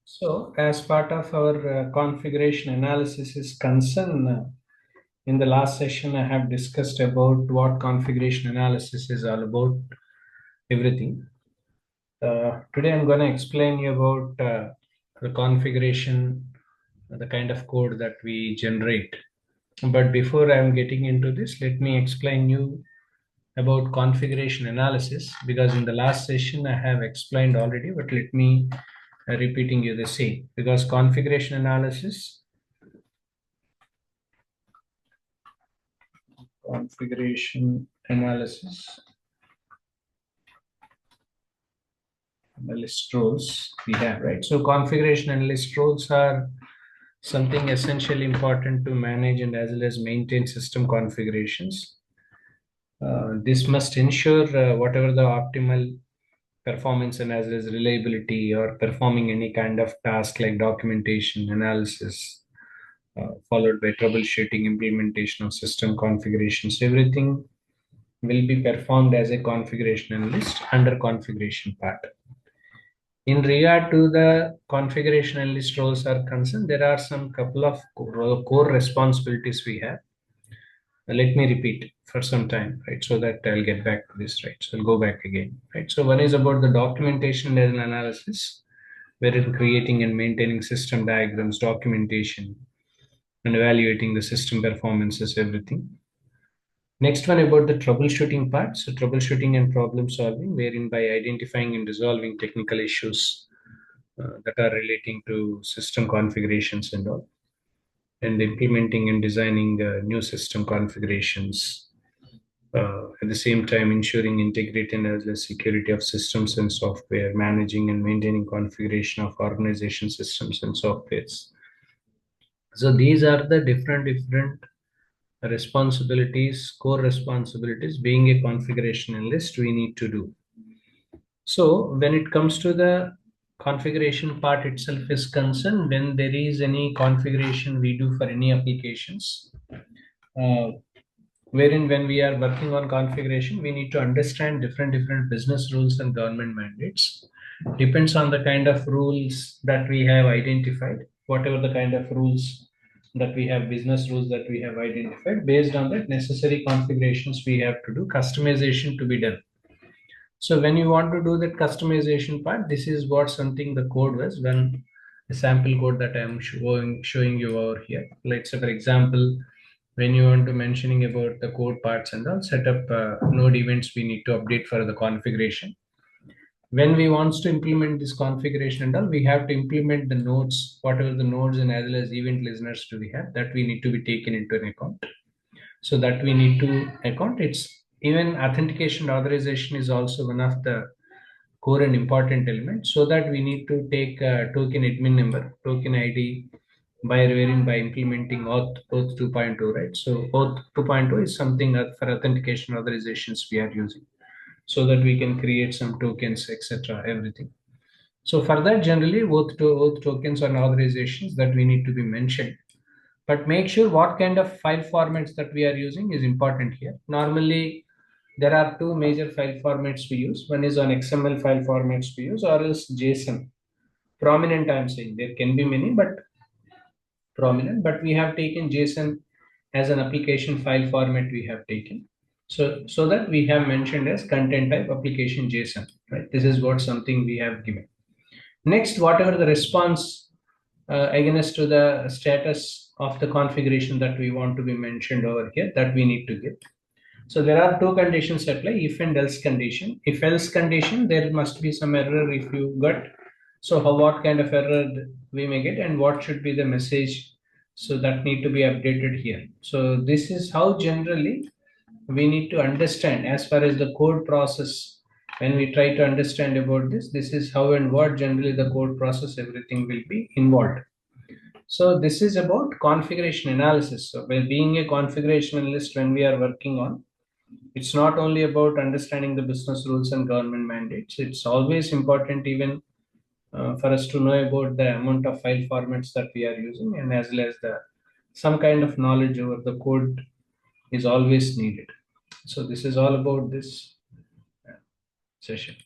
So, as part of our configuration analysis is concerned, in the last session I have discussed about what configuration analysis is all about, everything. Today I'm going to explain you about the configuration, the kind of code that we generate. But before I'm getting into this, let me explain you about configuration analysis, because in the last session I have explained already, but let me repeating you the same, because configuration analysis analyst roles we have, right? So configuration analyst roles are something essentially important to manage and as well as maintain system configurations. This must ensure whatever the optimal performance and as well as reliability or performing any kind of task like documentation analysis, followed by troubleshooting, implementation of system configurations. Everything will be performed as a configuration analyst under configuration part. In regard to the configuration analyst roles are concerned, there are some couple of core responsibilities we have. Let me repeat for some time, right? So that I'll get back to this, right? So I'll go back again, right? So one is about the documentation and analysis, wherein creating and maintaining system diagrams, documentation, and evaluating the system performances, everything. Next one about the troubleshooting part. So troubleshooting and problem solving, wherein by identifying and resolving technical issues that are relating to system configurations and all, and implementing and designing new system configurations. At the same time, ensuring integrity and as well as security of systems and software, managing and maintaining configuration of organization systems and softwares. So these are the different responsibilities, core responsibilities, being a configuration analyst we need to do. So when it comes to the configuration part itself is concerned, when there is any configuration we do for any applications, uh, wherein when we are working on configuration, we need to understand different business rules and government mandates. Depends on the kind of rules that we have identified, whatever the kind of rules that we have, business rules that we have identified, based on that necessary configurations we have to do, customization to be done. So when you want to do that customization part, this is what something the code was, when a sample code that I'm showing you over here. Let's say, for example, when you want to mentioning about the code parts and all, set up node events we need to update for the configuration. When we wants to implement this configuration and all, we have to implement the nodes, whatever the nodes and as well as event listeners do we have, that we need to be taken into an account. So that we need to account. It's even authentication authorization is also one of the core and important element, so that we need to take token admin number, token ID, by wherein by implementing auth 2.0, right? So auth 2.0 is something for authentication authorizations we are using, so that we can create some tokens, etc., everything. So for that, generally auth tokens and authorizations that we need to be mentioned, but make sure what kind of file formats that we are using is important here. Normally there are two major file formats we use. One is on XML file formats we use, or else JSON. Prominent, I'm saying, there can be many, but prominent, but we have taken JSON as an application file format we have taken. So that we have mentioned as content type application JSON, right? This is what something we have given. Next, whatever the response against to the status of the configuration that we want to be mentioned over here, that we need to give. So there are two conditions apply: if and else condition. If else condition, there must be some error if you got. So how, what kind of error we may get, and what should be the message, so that need to be updated here. So this is how generally we need to understand as far as the code process. When we try to understand about this is how and what generally the code process, everything will be involved. So this is about configuration analysis. So by being a configuration analyst, when we are working on, it's not only about understanding the business rules and government mandates. It's always important even for us to know about the amount of file formats that we are using, and as well as the some kind of knowledge over the code is always needed. So this is all about this session.